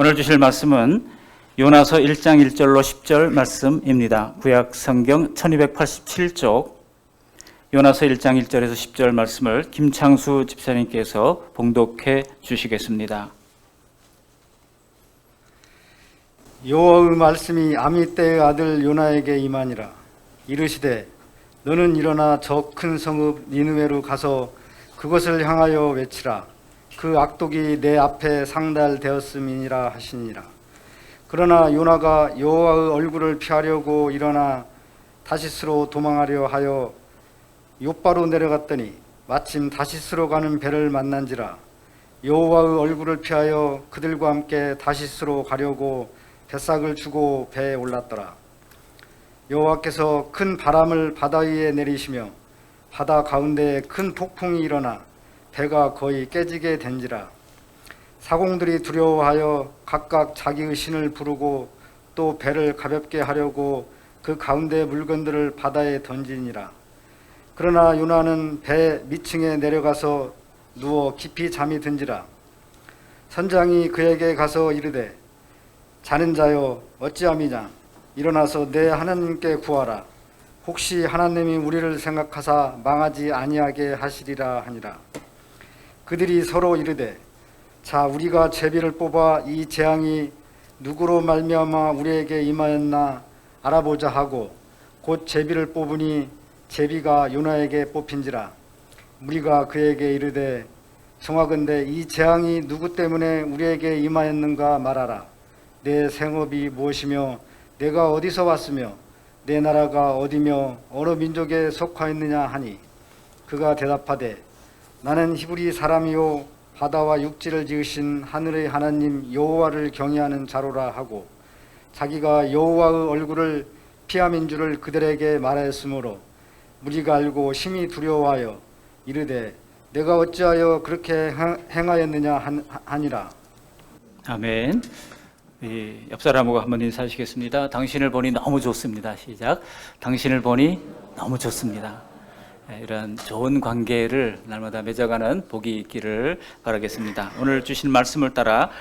오늘 주실 말씀은 요나서 1장 1절로 10절 말씀입니다. 구약 성경 1287쪽 요나서 1장 1절에서 10절 말씀을 김창수 집사님께서 봉독해 주시겠습니다. 여호와의 말씀이 아미떼의 아들 요나에게 임하니라. 이르시되 너는 일어나 저 큰 성읍 니느웨로 가서 그것을 향하여 외치라. 그 악독이 내 앞에 상달되었음이니라 하시니라. 그러나 요나가 여호와의 얼굴을 피하려고 일어나 다시스로 도망하려 하여 욥바로 내려갔더니 마침 다시스로 가는 배를 만난지라. 여호와의 얼굴을 피하여 그들과 함께 다시스로 가려고 뱃삭을 주고 배에 올랐더라. 여호와께서 큰 바람을 바다 위에 내리시며 바다 가운데에 큰 폭풍이 일어나 배가 거의 깨지게 된지라. 사공들이 두려워하여 각각 자기의 신을 부르고 또 배를 가볍게 하려고 그 가운데 물건들을 바다에 던지니라. 그러나 요나는 배 밑층에 내려가서 누워 깊이 잠이 든지라. 선장이 그에게 가서 이르되 자는 자여 어찌함이냐. 일어나서 내 하나님께 구하라. 혹시 하나님이 우리를 생각하사 망하지 아니하게 하시리라 하니라. 그들이 서로 이르되 자 우리가 제비를 뽑아 이 재앙이 누구로 말미암아 우리에게 임하였나 알아보자 하고 곧 제비를 뽑으니 제비가 요나에게 뽑힌지라. 우리가 그에게 이르되 정하건대 이 재앙이 누구 때문에 우리에게 임하였는가 말하라. 내 생업이 무엇이며 내가 어디서 왔으며 내 나라가 어디며 어느 민족에 속하였느냐 하니 그가 대답하되 나는 히브리 사람이요 바다와 육지를 지으신 하늘의 하나님 여호와를 경외하는 자로라 하고 자기가 여호와의 얼굴을 피함인 줄을 그들에게 말하였으므로 무리가 알고 심히 두려워하여 이르되 내가 어찌하여 그렇게 행하였느냐 하니라. 아멘. 옆 사람하고 한번 인사하시겠습니다. 당신을 보니 너무 좋습니다. 시작. 당신을 보니 너무 좋습니다. 이런 좋은 관계를 날마다 맺어가는 복이 있기를 바라겠습니다. 오늘 주신 말씀을 따라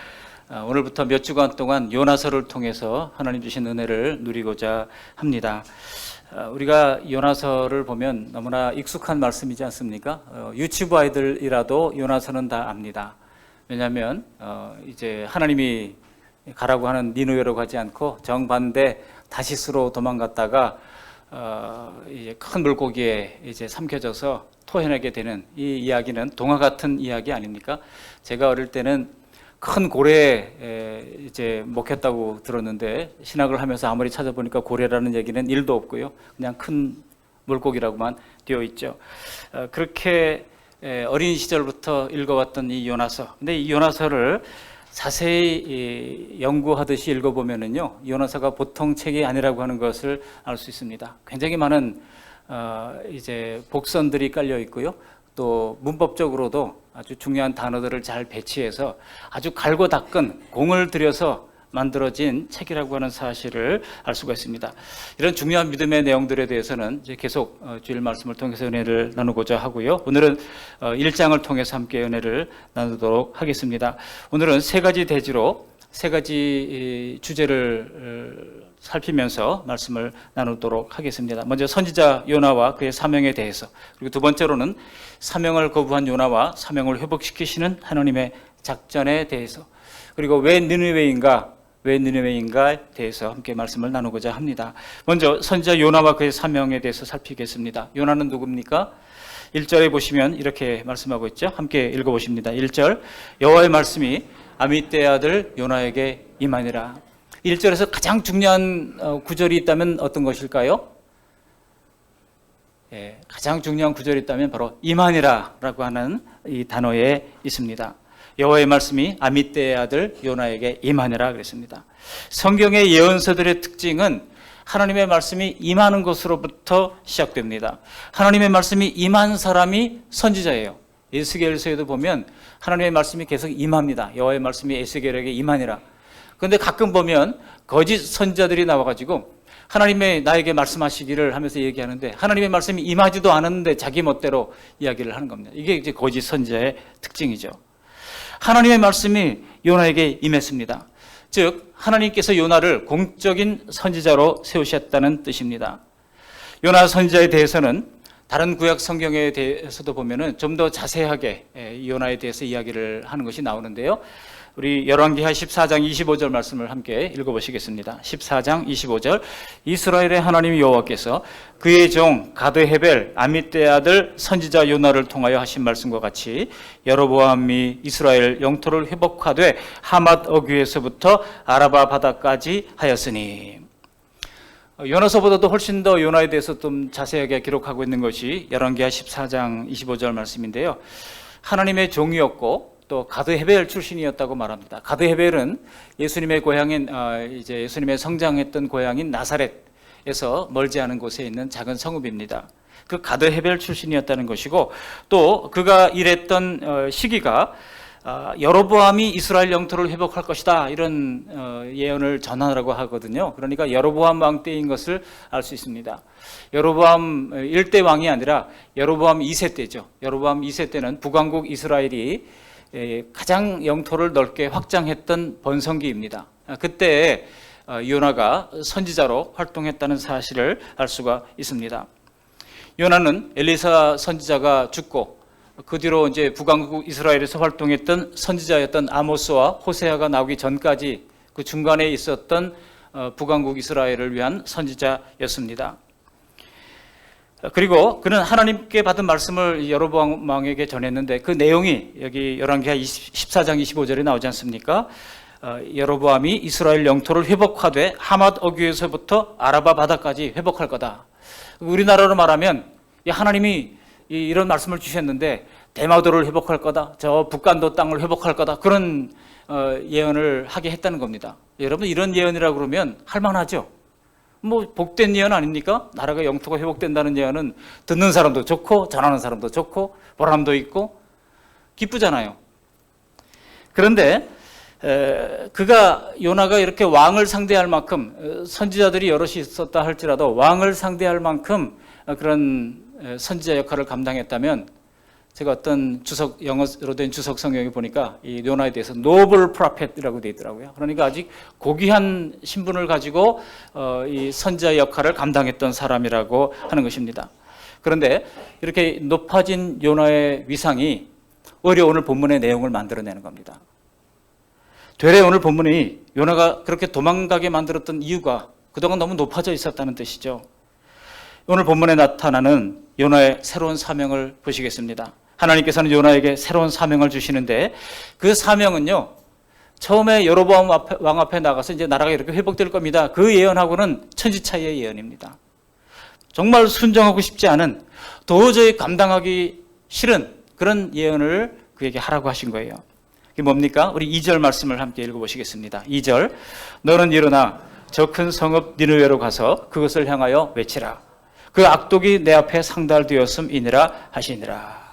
오늘부터 몇 주간 동안 요나서를 통해서 하나님 주신 은혜를 누리고자 합니다. 우리가 요나서를 보면 너무나 익숙한 말씀이지 않습니까? 유치부 아이들이라도 요나서는 다 압니다. 왜냐하면 이제 하나님이 가라고 하는 니느웨로 가지 않고 정반대 다시스로 도망갔다가 이제 큰 물고기에 이제 삼켜져서 토해내게 되는 이 이야기는 동화 같은 이야기 아닙니까? 제가 어릴 때는 큰 고래에 이제 먹혔다고 들었는데 신학을 하면서 아무리 찾아보니까 고래라는 얘기는 1도 없고요. 그냥 큰 물고기라고만 되어 있죠. 그렇게 어린 시절부터 읽어왔던 이 요나서. 근데 이 요나서를 자세히 연구하듯이 읽어보면은요, 요나서가 보통 책이 아니라고 하는 것을 알 수 있습니다. 굉장히 많은 이제 복선들이 깔려 있고요. 또 문법적으로도 아주 중요한 단어들을 잘 배치해서 아주 갈고 닦은 공을 들여서 만들어진 책이라고 하는 사실을 알 수가 있습니다. 이런 중요한 믿음의 내용들에 대해서는 이제 계속 주일 말씀을 통해서 은혜를 나누고자 하고요. 오늘은 1장을 통해서 함께 은혜를 나누도록 하겠습니다. 오늘은 세 가지 대지로 세 가지 주제를 살피면서 말씀을 나누도록 하겠습니다. 먼저 선지자 요나와 그의 사명에 대해서, 그리고 두 번째로는 사명을 거부한 요나와 사명을 회복시키시는 하나님의 작전에 대해서, 그리고 왜 니느웨인가에 대해서 함께 말씀을 나누고자 합니다. 먼저 선지자 요나와 그의 사명에 대해서 살피겠습니다. 요나는 누굽니까? 1절에 보시면 이렇게 말씀하고 있죠. 함께 읽어보십니다. 1절 여호와의 말씀이 아미떼의 아들 요나에게 임하니라. 1절에서 가장 중요한 구절이 있다면 어떤 것일까요? 가장 중요한 구절이 있다면 바로 임하니라 라고 하는 이 단어에 있습니다. 여호와의 말씀이 아미떼의 아들 요나에게 임하니라 그랬습니다. 성경의 예언서들의 특징은 하나님의 말씀이 임하는 것으로부터 시작됩니다. 하나님의 말씀이 임한 사람이 선지자예요. 에스겔서에도 보면 하나님의 말씀이 계속 임합니다. 여호와의 말씀이 에스겔에게 임하니라. 그런데 가끔 보면 거짓 선지자들이 나와가지고 하나님의 나에게 말씀하시기를 하면서 얘기하는데 하나님의 말씀이 임하지도 않았는데 자기 멋대로 이야기를 하는 겁니다. 이게 이제 거짓 선지자의 특징이죠. 하나님의 말씀이 요나에게 임했습니다. 즉 하나님께서 요나를 공적인 선지자로 세우셨다는 뜻입니다. 요나 선지자에 대해서는 다른 구약 성경에 대해서도 보면은 좀 더 자세하게 요나에 대해서 이야기를 하는 것이 나오는데요. 우리 열왕기하 14장 25절 말씀을 함께 읽어보시겠습니다. 14장 25절 이스라엘의 하나님 여호와께서 그의 종 가드 헤벨 아미떼 아들 선지자 요나를 통하여 하신 말씀과 같이 여로보암이 이스라엘 영토를 회복하되 하맛 어귀에서부터 아라바 바다까지 하였으니. 요나서보다도 훨씬 더 요나에 대해서 좀 자세하게 기록하고 있는 것이 열왕기하 14장 25절 말씀인데요. 하나님의 종이었고 또 가드 헤벨 출신이었다고 말합니다. 가드 헤벨은 예수님의 고향인 이제 예수님의 성장했던 고향인 나사렛에서 멀지 않은 곳에 있는 작은 성읍입니다. 그 가드 헤벨 출신이었다는 것이고 또 그가 일했던 시기가 여로보암이 이스라엘 영토를 회복할 것이다 이런 예언을 전하라고 하거든요. 그러니까 여로보암 왕 때인 것을 알 수 있습니다. 여로보암 1대 왕이 아니라 여로보암 2세 때죠. 여로보암 2세 때는 북왕국 이스라엘이 가장 영토를 넓게 확장했던 번성기입니다. 그때 요나가 선지자로 활동했다는 사실을 알 수가 있습니다. 요나는 엘리사 선지자가 죽고 그 뒤로 이제 북왕국 이스라엘에서 활동했던 선지자였던 아모스와 호세아가 나오기 전까지 그 중간에 있었던 북왕국 이스라엘을 위한 선지자였습니다. 그리고 그는 하나님께 받은 말씀을 여로보암 왕에게 전했는데 그 내용이 여기 열왕기하 14장 25절에 나오지 않습니까? 여로보암이 이스라엘 영토를 회복하되 하맛 어귀에서부터 아라바 바다까지 회복할 거다. 우리나라로 말하면 하나님이 이런 말씀을 주셨는데 대마도를 회복할 거다. 저 북간도 땅을 회복할 거다. 그런 예언을 하게 했다는 겁니다. 여러분 이런 예언이라고 그러면 할만하죠. 뭐 복된 예언 아닙니까? 나라가 영토가 회복된다는 예언은 듣는 사람도 좋고 전하는 사람도 좋고 보람도 있고 기쁘잖아요. 그런데 요나가 이렇게 왕을 상대할 만큼 선지자들이 여럿이 있었다 할지라도 왕을 상대할 만큼 그런 선지자 역할을 감당했다면 제가 어떤 영어로 된 주석 성경에 보니까 이 요나에 대해서 노블 프로펫이라고 되어 있더라고요. 그러니까 아직 고귀한 신분을 가지고 이 선지자 역할을 감당했던 사람이라고 하는 것입니다. 그런데 이렇게 높아진 요나의 위상이 오히려 오늘 본문의 내용을 만들어내는 겁니다. 되레 오늘 본문이 요나가 그렇게 도망가게 만들었던 이유가 그동안 너무 높아져 있었다는 뜻이죠. 오늘 본문에 나타나는 요나의 새로운 사명을 보시겠습니다. 하나님께서는 요나에게 새로운 사명을 주시는데 그 사명은요, 처음에 여로보암 왕 앞에 나가서 이제 나라가 이렇게 회복될 겁니다. 그 예언하고는 천지차이의 예언입니다. 정말 순종하고 싶지 않은, 도저히 감당하기 싫은 그런 예언을 그에게 하라고 하신 거예요. 그게 뭡니까? 우리 2절 말씀을 함께 읽어보시겠습니다. 2절, 너는 일어나 저 큰 성읍 니느웨로 가서 그것을 향하여 외치라. 그 악독이 내 앞에 상달되었음이니라 하시니라.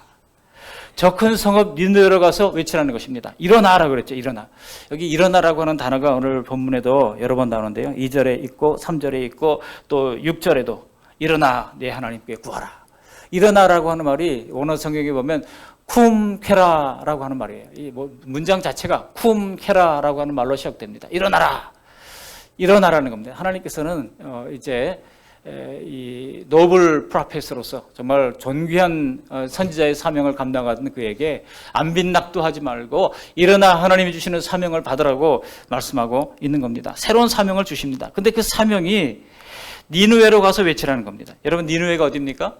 저 큰 성읍 니느웨로 가서 외치라는 것입니다. 일어나라 그랬죠. 일어나. 여기 일어나라고 하는 단어가 오늘 본문에도 여러 번 나오는데요. 2절에 있고 3절에 있고 또 6절에도 일어나 내 하나님께 구하라. 일어나라고 하는 말이 원어 성경에 보면 쿰케라라고 하는 말이에요. 이 문장 자체가 쿰케라라고 하는 말로 시작됩니다. 일어나라. 일어나라는 겁니다. 하나님께서는 이제 이 노블 프로페서로서 정말 존귀한 선지자의 사명을 감당하는 그에게 안빈낙도하지 말고 일어나 하나님이 주시는 사명을 받으라고 말씀하고 있는 겁니다. 새로운 사명을 주십니다. 근데 그 사명이 니느웨로 가서 외치라는 겁니다. 여러분 니느웨가 어디입니까?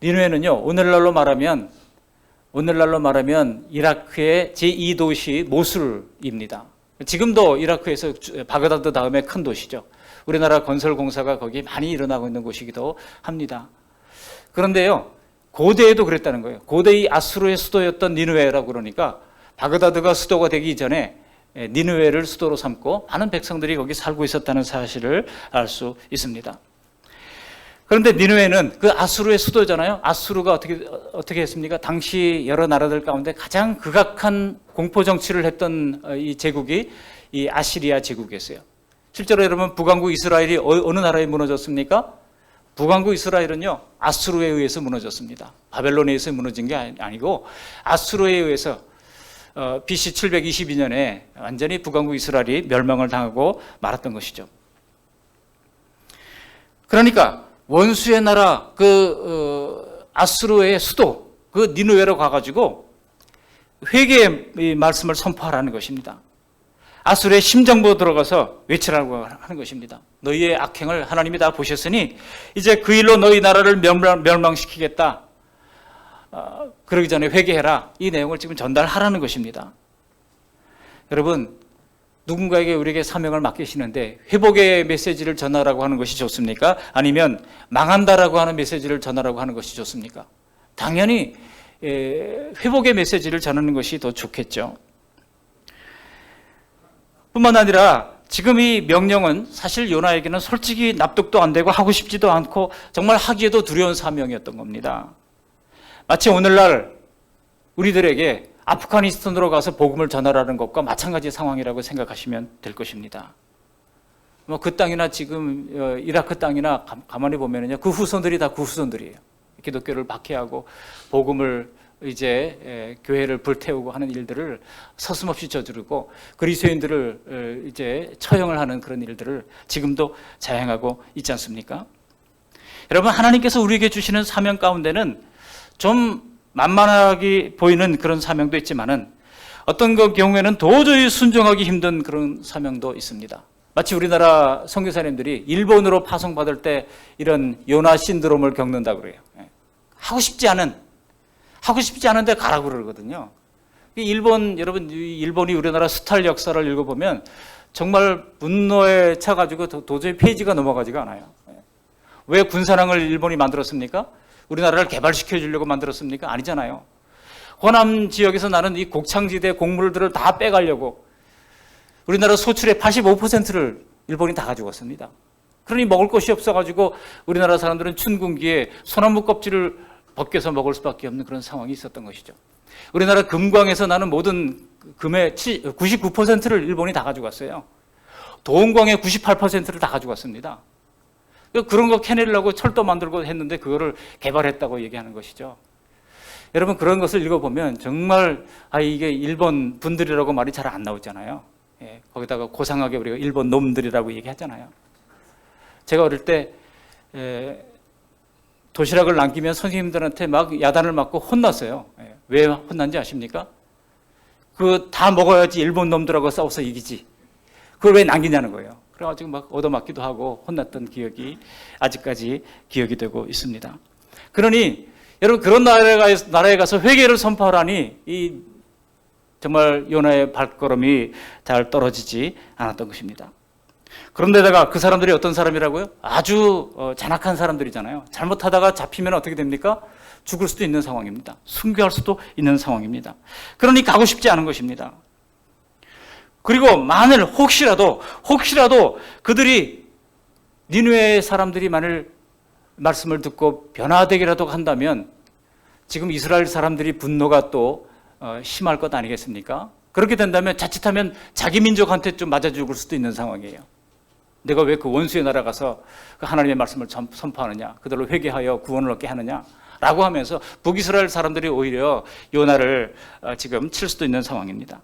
니느웨는요, 오늘날로 말하면 이라크의 제2도시 모술입니다. 지금도 이라크에서 바그다드 다음에 큰 도시죠. 우리나라 건설공사가 거기 많이 일어나고 있는 곳이기도 합니다. 그런데요, 고대에도 그랬다는 거예요. 고대의 아수르의 수도였던 니느웨라고 그러니까 바그다드가 수도가 되기 전에 니느웨를 수도로 삼고 많은 백성들이 거기 살고 있었다는 사실을 알 수 있습니다. 그런데 니느웨는 그 아수르의 수도잖아요. 아수르가 어떻게 했습니까? 당시 여러 나라들 가운데 가장 극악한 공포 정치를 했던 이 제국이 이 아시리아 제국이었어요. 실제로 여러분 북왕국 이스라엘이 어느 나라에 무너졌습니까? 북왕국 이스라엘은요, 아수르에 의해서 무너졌습니다. 바벨론에 의해서 무너진 게 아니고 아수르에 의해서 BC 722년에 완전히 북왕국 이스라엘이 멸망을 당하고 말았던 것이죠. 그러니까 원수의 나라 아수르의 수도 그 니느웨로 가가지고 회개의 말씀을 선포하라는 것입니다. 아수르의 심정부로 들어가서 외치라고 하는 것입니다. 너희의 악행을 하나님이 다 보셨으니 이제 그 일로 너희 나라를 멸망시키겠다. 그러기 전에 회개해라. 이 내용을 지금 전달하라는 것입니다. 여러분, 누군가에게 우리에게 사명을 맡기시는데 회복의 메시지를 전하라고 하는 것이 좋습니까? 아니면 망한다라고 하는 메시지를 전하라고 하는 것이 좋습니까? 당연히 회복의 메시지를 전하는 것이 더 좋겠죠. 뿐만 아니라 지금 이 명령은 사실 요나에게는 솔직히 납득도 안 되고 하고 싶지도 않고 정말 하기에도 두려운 사명이었던 겁니다. 마치 오늘날 우리들에게 아프가니스탄으로 가서 복음을 전하라는 것과 마찬가지 상황이라고 생각하시면 될 것입니다. 그 땅이나 지금 이라크 땅이나 가만히 보면요, 그 후손들이 다 그 후손들이에요. 기독교를 박해하고 복음을 이제 교회를 불태우고 하는 일들을 서슴없이 저지르고 그리스도인들을 이제 처형을 하는 그런 일들을 지금도 자행하고 있지 않습니까? 여러분, 하나님께서 우리에게 주시는 사명 가운데는 좀 만만하게 보이는 그런 사명도 있지만은 어떤 그 경우에는 도저히 순종하기 힘든 그런 사명도 있습니다. 마치 우리나라 선교사님들이 일본으로 파송받을 때 이런 요나 신드롬을 겪는다고 그래요. 하고 싶지 않은데 가라고 그러거든요. 여러분, 일본이 우리나라 수탈 역사를 읽어보면 정말 분노에 차가지고 도저히 페이지가 넘어가지가 않아요. 왜 군사랑을 일본이 만들었습니까? 우리나라를 개발시켜 주려고 만들었습니까? 아니잖아요. 호남 지역에서 나는 이 곡창지대 곡물들을 다 빼가려고 우리나라 소출의 85%를 일본이 다 가지고 왔습니다. 그러니 먹을 것이 없어가지고 우리나라 사람들은 춘궁기에 소나무 껍질을 벗겨서 먹을 수밖에 없는 그런 상황이 있었던 것이죠. 우리나라 금광에서 나는 모든 금의 99%를 일본이 다 가지고 왔어요. 도원광의 98%를 다 가지고 왔습니다. 그런 거 캐내려고 철도 만들고 했는데 그거를 개발했다고 얘기하는 것이죠. 여러분, 그런 것을 읽어보면 정말 이게 일본 분들이라고 말이 잘 안 나오잖아요. 거기다가 고상하게 우리가 일본 놈들이라고 얘기하잖아요. 제가 어릴 때 도시락을 남기면 선생님들한테 막 야단을 맞고 혼났어요. 왜 혼난지 아십니까? 다 먹어야지 일본 놈들하고 싸워서 이기지. 그걸 왜 남기냐는 거예요. 그래가지고 막 얻어맞기도 하고 혼났던 기억이 아직까지 기억이 되고 있습니다. 그러니 여러분, 그런 나라에 가서 회개를 선포하라니 정말 요나의 발걸음이 잘 떨어지지 않았던 것입니다. 그런데다가 그 사람들이 어떤 사람이라고요? 아주 잔악한 사람들이잖아요. 잘못하다가 잡히면 어떻게 됩니까? 죽을 수도 있는 상황입니다. 순교할 수도 있는 상황입니다. 그러니 가고 싶지 않은 것입니다. 그리고 만일 혹시라도 그들이 니느웨 사람들이 만일 말씀을 듣고 변화되기라도 한다면 지금 이스라엘 사람들이 분노가 또 심할 것 아니겠습니까? 그렇게 된다면 자칫하면 자기 민족한테 좀 맞아 죽을 수도 있는 상황이에요. 내가 왜 그 원수의 나라 가서 그 하나님의 말씀을 선포하느냐, 그들로 회개하여 구원을 얻게 하느냐 라고 하면서 북이스라엘 사람들이 오히려 요나를 지금 칠 수도 있는 상황입니다.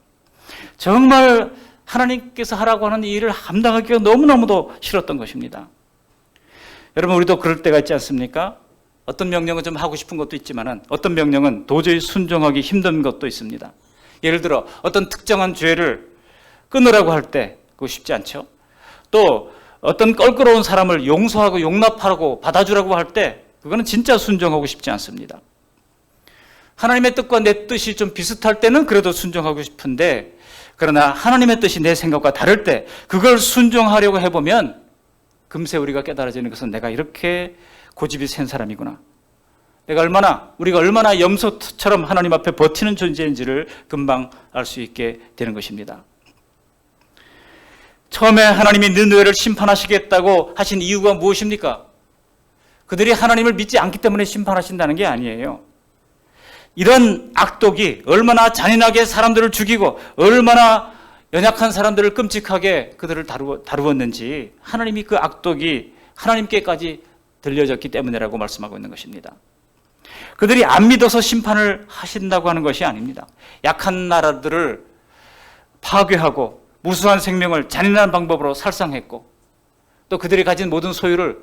정말 하나님께서 하라고 하는 이 일을 감당하기가 너무너무도 싫었던 것입니다. 여러분, 우리도 그럴 때가 있지 않습니까? 어떤 명령은 좀 하고 싶은 것도 있지만 어떤 명령은 도저히 순종하기 힘든 것도 있습니다. 예를 들어 어떤 특정한 죄를 끊으라고 할 때 그거 쉽지 않죠. 또 어떤 껄끄러운 사람을 용서하고 용납하라고 받아주라고 할 때 그거는 진짜 순종하고 싶지 않습니다. 하나님의 뜻과 내 뜻이 좀 비슷할 때는 그래도 순종하고 싶은데, 그러나 하나님의 뜻이 내 생각과 다를 때 그걸 순종하려고 해보면 금세 우리가 깨달아지는 것은 내가 이렇게 고집이 센 사람이구나. 우리가 얼마나 염소처럼 하나님 앞에 버티는 존재인지를 금방 알 수 있게 되는 것입니다. 처음에 하나님이 니느웨를 심판하시겠다고 하신 이유가 무엇입니까? 그들이 하나님을 믿지 않기 때문에 심판하신다는 게 아니에요. 이런 악독이 얼마나 잔인하게 사람들을 죽이고 얼마나 연약한 사람들을 끔찍하게 그들을 다루었는지 하나님이 그 악독이 하나님께까지 들려졌기 때문이라고 말씀하고 있는 것입니다. 그들이 안 믿어서 심판을 하신다고 하는 것이 아닙니다. 약한 나라들을 파괴하고 무수한 생명을 잔인한 방법으로 살상했고 또 그들이 가진 모든 소유를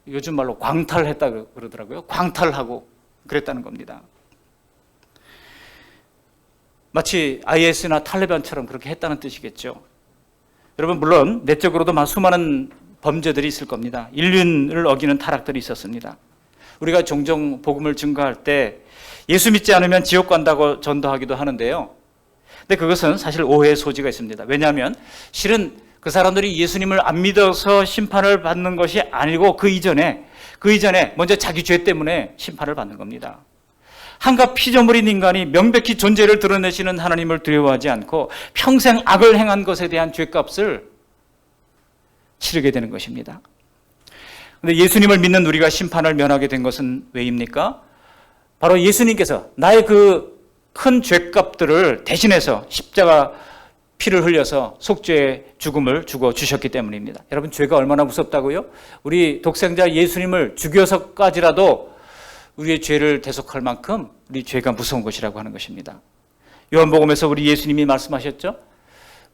요즘 말로 광탈했다 그러더라고요. 광탈하고 그랬다는 겁니다. 마치 IS나 탈레반처럼 그렇게 했다는 뜻이겠죠. 여러분, 물론 내적으로도 수많은 범죄들이 있을 겁니다. 인륜을 어기는 타락들이 있었습니다. 우리가 종종 복음을 증거할 때 예수 믿지 않으면 지옥 간다고 전도하기도 하는데요. 근데 그것은 사실 오해의 소지가 있습니다. 왜냐하면 실은 그 사람들이 예수님을 안 믿어서 심판을 받는 것이 아니고 그 이전에 먼저 자기 죄 때문에 심판을 받는 겁니다. 한갓 피조물인 인간이 명백히 존재를 드러내시는 하나님을 두려워하지 않고 평생 악을 행한 것에 대한 죄값을 치르게 되는 것입니다. 그런데 예수님을 믿는 우리가 심판을 면하게 된 것은 왜입니까? 바로 예수님께서 나의 그 큰 죄값들을 대신해서 십자가 피를 흘려서 속죄의 죽음을 주고 주셨기 때문입니다. 여러분, 죄가 얼마나 무섭다고요? 우리 독생자 예수님을 죽여서까지라도 우리의 죄를 대속할 만큼 우리 죄가 무서운 것이라고 하는 것입니다. 요한복음에서 우리 예수님이 말씀하셨죠?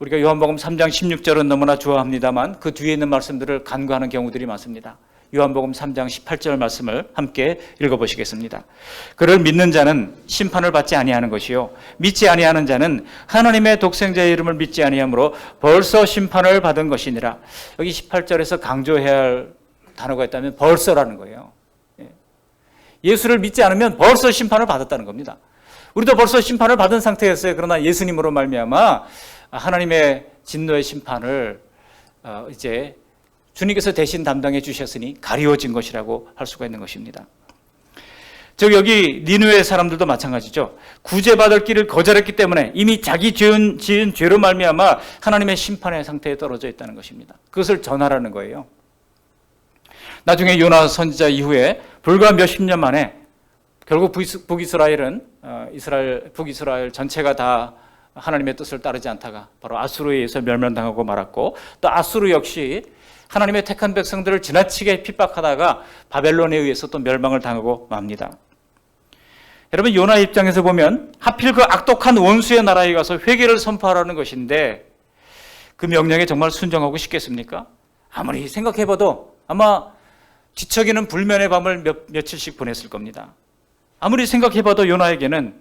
우리가 요한복음 3장 16절은 너무나 좋아합니다만 그 뒤에 있는 말씀들을 간과하는 경우들이 많습니다. 요한복음 3장 18절 말씀을 함께 읽어보시겠습니다. 그를 믿는 자는 심판을 받지 아니하는 것이요 믿지 아니하는 자는 하나님의 독생자의 이름을 믿지 아니하므로 벌써 심판을 받은 것이니라. 여기 18절에서 강조해야 할 단어가 있다면 벌써라는 거예요. 예수를 믿지 않으면 벌써 심판을 받았다는 겁니다. 우리도 벌써 심판을 받은 상태였어요. 그러나 예수님으로 말미암아 하나님의 진노의 심판을 이제 주님께서 대신 담당해 주셨으니 가리워진 것이라고 할 수가 있는 것입니다. 여기 니느웨 사람들도 마찬가지죠. 구제받을 길을 거절했기 때문에 이미 자기 지은 죄로 말미암아 하나님의 심판의 상태에 떨어져 있다는 것입니다. 그것을 전하라는 거예요. 나중에 요나 선지자 이후에 불과 몇십 년 만에 결국 북이스라엘 전체가 다 하나님의 뜻을 따르지 않다가 바로 아수르에 의해서 멸망당하고 말았고 또 아수르 역시 하나님의 택한 백성들을 지나치게 핍박하다가 바벨론에 의해서 또 멸망을 당하고 맙니다. 여러분, 요나 입장에서 보면 하필 그 악독한 원수의 나라에 가서 회개를 선포하라는 것인데 그 명령에 정말 순종하고 싶겠습니까? 아무리 생각해봐도 아마 뒤척이는 불면의 밤을 며칠씩 보냈을 겁니다. 아무리 생각해봐도 요나에게는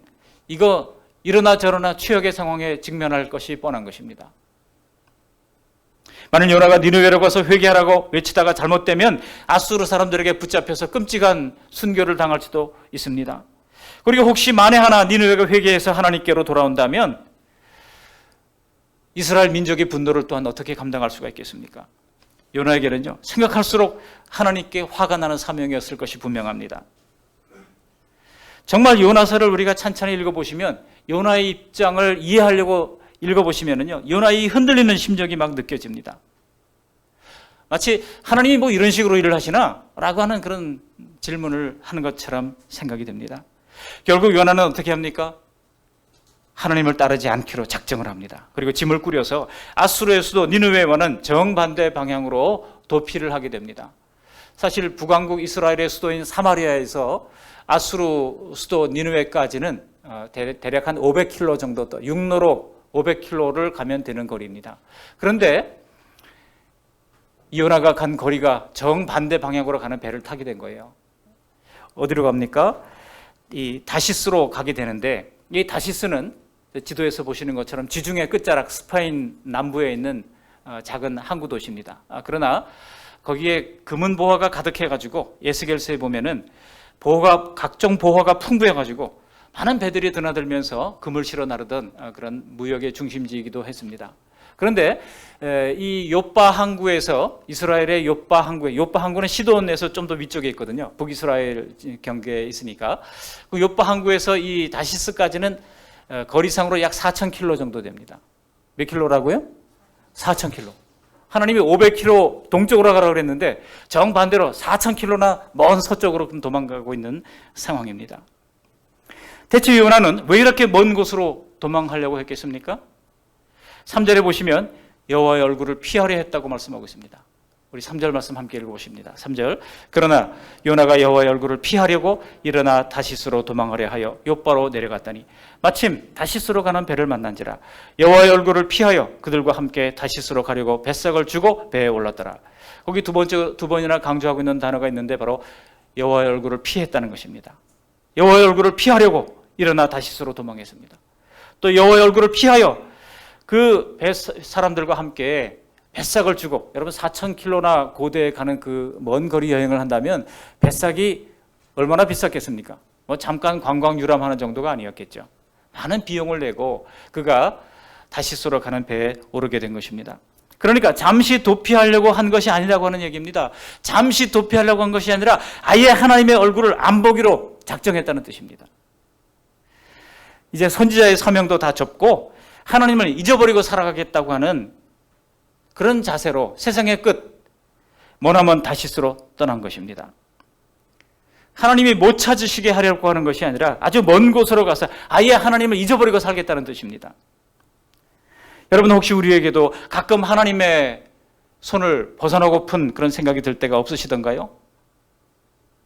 이거 이러나 저러나 최악의 상황에 직면할 것이 뻔한 것입니다. 만약 요나가 니느웨로 가서 회개하라고 외치다가 잘못되면 아수르 사람들에게 붙잡혀서 끔찍한 순교를 당할지도 있습니다. 그리고 혹시 만에 하나 니느웨가 회개해서 하나님께로 돌아온다면 이스라엘 민족의 분노를 또한 어떻게 감당할 수가 있겠습니까? 요나에게는요, 생각할수록 하나님께 화가 나는 사명이었을 것이 분명합니다. 정말 요나서를 우리가 찬찬히 읽어보시면 요나의 입장을 이해하려고 읽어보시면은요, 요나의 흔들리는 심정이 막 느껴집니다. 마치 하나님이 뭐 이런 식으로 일을 하시나? 라고 하는 그런 질문을 하는 것처럼 생각이 됩니다. 결국 요나는 어떻게 합니까? 하나님을 따르지 않기로 작정을 합니다. 그리고 짐을 꾸려서 아수르의 수도 니느웨와는 정반대 방향으로 도피를 하게 됩니다. 사실 북왕국 이스라엘의 수도인 사마리아에서 아수르 수도 니느웨까지는 대략 한 500km 정도, 또 육로로 500km를 가면 되는 거리입니다. 그런데 요나가 간 거리가 정반대 방향으로 가는 배를 타게 된 거예요. 어디로 갑니까? 이 다시스로 가게 되는데, 이 다시스는 지도에서 보시는 것처럼 지중해 끝자락 스페인 남부에 있는 작은 항구 도시입니다. 그러나 거기에 금은 보화가 가득해가지고 에스겔서에 보면은 각종 보화가 풍부해가지고 많은 배들이 드나들면서 금을 실어 나르던 그런 무역의 중심지이기도 했습니다. 그런데 이 욥바 항구에서 이스라엘의 욥바 항구는 시돈에서 좀 더 위쪽에 있거든요. 북이스라엘 경계에 있으니까 그 욥바 항구에서 이 다시스까지는 거리상으로 약 4,000km 정도 됩니다. 몇 킬로라고요? 4,000km. 하나님이 500km 동쪽으로 가라고 그랬는데 정반대로 4,000km나 먼 서쪽으로 도망가고 있는 상황입니다. 대체 요나는 왜 이렇게 먼 곳으로 도망하려고 했겠습니까? 3절에 보시면 여호와의 얼굴을 피하려 했다고 말씀하고 있습니다. 우리 3절 말씀 함께 읽어보십니다. 3절. 그러나 요나가 여호와의 얼굴을 피하려고 일어나 다시스로 도망하려 하여 욥바로 내려갔더니 마침 다시스로 가는 배를 만난지라. 여호와의 얼굴을 피하여 그들과 함께 다시스로 가려고 뱃삭을 주고 배에 올랐더라. 거기 두 번이나 강조하고 있는 단어가 있는데 바로 여호와의 얼굴을 피했다는 것입니다. 여호와의 얼굴을 피하려고 일어나 다시스로 도망했습니다. 또 여호와의 얼굴을 피하여 그 사람들과 함께 뱃삭을 주고, 여러분 4,000km나 고대에 가는 그 먼 거리 여행을 한다면 뱃삭이 얼마나 비쌌겠습니까? 뭐 잠깐 관광 유람하는 정도가 아니었겠죠. 많은 비용을 내고 그가 다시스로 가는 배에 오르게 된 것입니다. 그러니까 잠시 도피하려고 한 것이 아니라고 하는 얘기입니다. 잠시 도피하려고 한 것이 아니라 아예 하나님의 얼굴을 안 보기로 작정했다는 뜻입니다. 이제 선지자의 사명도 다 접고 하나님을 잊어버리고 살아가겠다고 하는 그런 자세로 세상의 끝 머나먼 다시스로 떠난 것입니다. 하나님이 못 찾으시게 하려고 하는 것이 아니라 아주 먼 곳으로 가서 아예 하나님을 잊어버리고 살겠다는 뜻입니다. 여러분 혹시 우리에게도 가끔 하나님의 손을 벗어나고픈 그런 생각이 들 때가 없으시던가요?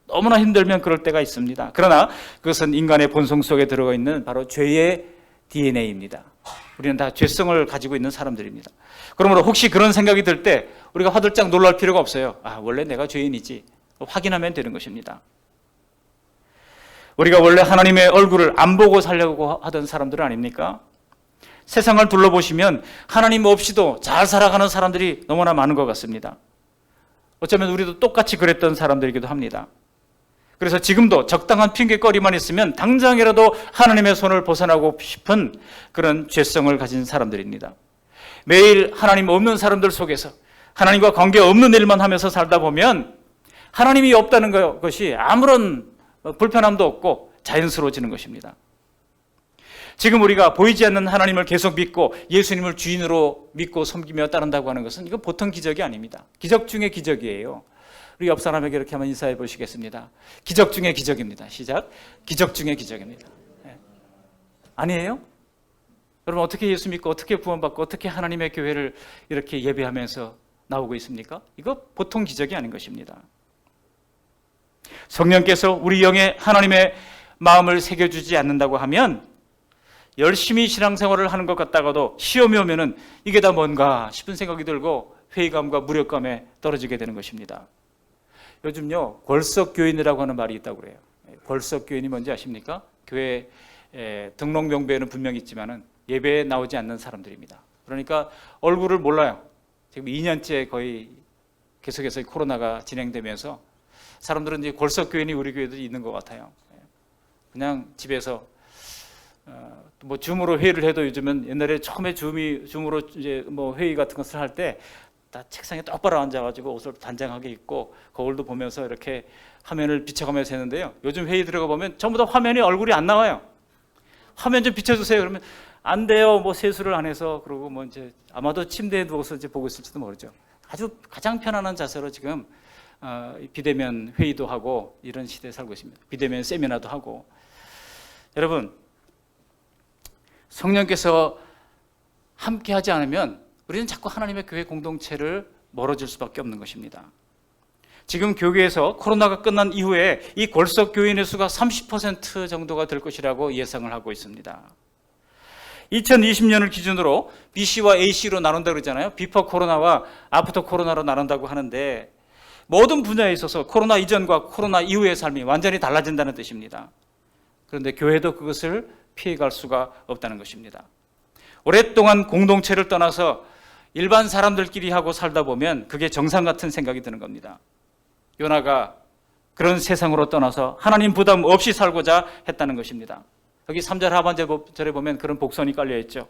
너무나 힘들면 그럴 때가 있습니다. 그러나 그것은 인간의 본성 속에 들어가 있는 바로 죄의 DNA입니다. 우리는 다 죄성을 가지고 있는 사람들입니다. 그러므로 혹시 그런 생각이 들 때 우리가 화들짝 놀랄 필요가 없어요. 원래 내가 죄인이지. 확인하면 되는 것입니다. 우리가 원래 하나님의 얼굴을 안 보고 살려고 하던 사람들은 아닙니까? 세상을 둘러보시면 하나님 없이도 잘 살아가는 사람들이 너무나 많은 것 같습니다. 어쩌면 우리도 똑같이 그랬던 사람들이기도 합니다. 그래서 지금도 적당한 핑계거리만 있으면 당장이라도 하나님의 손을 벗어나고 싶은 그런 죄성을 가진 사람들입니다. 매일 하나님 없는 사람들 속에서 하나님과 관계없는 일만 하면서 살다 보면 하나님이 없다는 것이 아무런 불편함도 없고 자연스러워지는 것입니다. 지금 우리가 보이지 않는 하나님을 계속 믿고 예수님을 주인으로 믿고 섬기며 따른다고 하는 것은 이건 보통 기적이 아닙니다. 기적 중의 기적이에요. 우리 옆 사람에게 이렇게 한번 인사해 보시겠습니다. 기적 중의 기적입니다. 시작. 기적 중의 기적입니다. 네. 아니에요? 여러분 어떻게 예수 믿고 어떻게 구원받고 어떻게 하나님의 교회를 이렇게 예배하면서 나오고 있습니까? 이거 보통 기적이 아닌 것입니다. 성령께서 우리 영에 하나님의 마음을 새겨주지 않는다고 하면 열심히 신앙생활을 하는 것 같다가도 시험이 오면은 이게 다 뭔가 싶은 생각이 들고 회의감과 무력감에 떨어지게 되는 것입니다. 요즘요 골석교인이라고 하는 말이 있다고 그래요. 골석교인이 뭔지 아십니까? 교회 등록 명부에는 분명히 있지만은 예배에 나오지 않는 사람들입니다. 그러니까 얼굴을 몰라요. 지금 2년째 거의 계속해서 코로나가 진행되면서 사람들은 이제 골석교인이 우리 교회도 있는 것 같아요. 그냥 집에서 뭐 줌으로 회의를 해도 요즘은 옛날에 처음에 줌으로 이제 뭐 회의 같은 것을 할 때 다 책상에 똑바로 앉아가지고 옷을 단장하게 입고 거울도 보면서 이렇게 화면을 비춰가면서 했는데요. 요즘 회의 들어가 보면 전부 다 화면이 얼굴이 안 나와요. 화면 좀 비춰주세요. 그러면 안 돼요. 뭐 세수를 안 해서 그러고 뭐 이제 아마도 침대에 누워서 이제 보고 있을지도 모르죠. 아주 가장 편안한 자세로 지금 비대면 회의도 하고 이런 시대에 살고 있습니다. 비대면 세미나도 하고. 여러분 성령께서 함께하지 않으면 우리는 자꾸 하나님의 교회 공동체를 멀어질 수밖에 없는 것입니다. 지금 교회에서 코로나가 끝난 이후에 이 골석 교인의 수가 30% 정도가 될 것이라고 예상을 하고 있습니다. 2020년을 기준으로 BC와 AC로 나눈다 그러잖아요. 비포 코로나와 아프터 코로나로 나눈다고 하는데 모든 분야에 있어서 코로나 이전과 코로나 이후의 삶이 완전히 달라진다는 뜻입니다. 그런데 교회도 그것을 피해갈 수가 없다는 것입니다. 오랫동안 공동체를 떠나서 일반 사람들끼리 하고 살다 보면 그게 정상 같은 생각이 드는 겁니다. 요나가 그런 세상으로 떠나서 하나님 부담 없이 살고자 했다는 것입니다. 여기 3절 하반절에 보면 그런 복선이 깔려있죠.